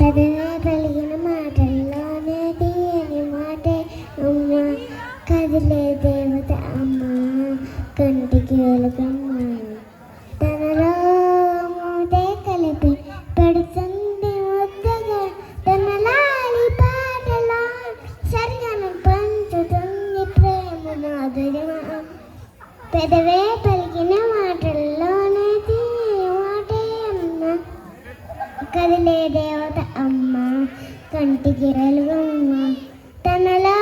పెదవే పలికిన మాటల్లోనే తీయని మాటే అమ్మ, కదిలే దేవత అమ్మ, కంటికి వెలుగమ్మ. తనలో మూటే కలిపి పెడుతుంది ముద్దగా, తన లాలి పాటలో సరిగను పంచుతుంది ప్రేమ మాధుర్యమా. పెదవే పలికిన మాటల్లోనే తీయని మాటే అమ్మ, కదిలే దేవత అమ్మ, కంటికి వెలుగమ్మ. తనలో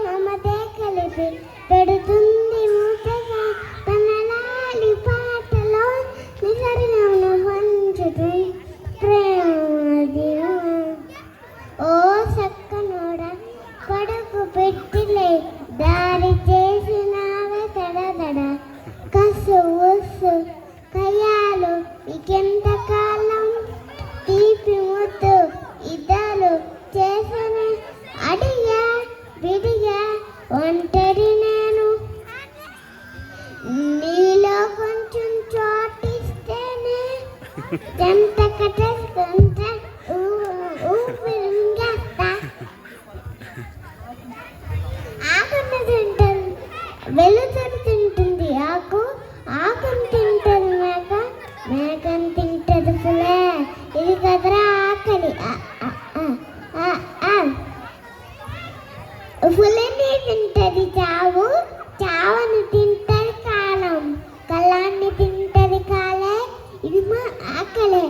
మమతే కలిపి పెడుతుంది మూటగా, తన లాలి పాటలో నిసరిగను పంచుతుంది ప్రేమ మాధుర్యమా. ఓ సక్కనోడ కొడుకు పెట్టిలే దారి చేసినావే తడదడ, కసు ఉస్సు కయ్యాలు ఇకెంత కాలం, తీపి ముద్దు ఇద్దరు చేసనే అడిగా విడిగా ఒంటరి నేను, నీలో కొంచెం చోటిస్తేనే జంట కట్టేసుకుంటా ఊపిరింగేస్తా. ఆకును తింటుంది వెలుతురు తింటుంది ఆకు, ఆకును తింటుంది మేక, మేకను తింటుంది పులే. ఇది కదరా ఆకలి. పులిని తింటది చావు, చావని తింటది కాలం, కళాన్ని తింటది కాలే. ఇది మా ఆకలే.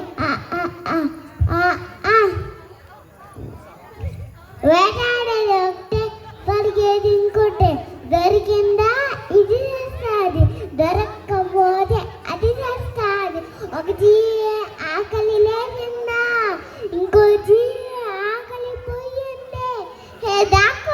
వేటాడేది ఒకటే, పరిగేది ఇంకోటే. దొరికిందా ఇది చేస్తుంది, దొరక్కపోతే అది చేస్తుంది. ఒక జీవి ఆకలి లేకుండా ఇంకో జీవి ఆకలి పోయిందే. హే దాకు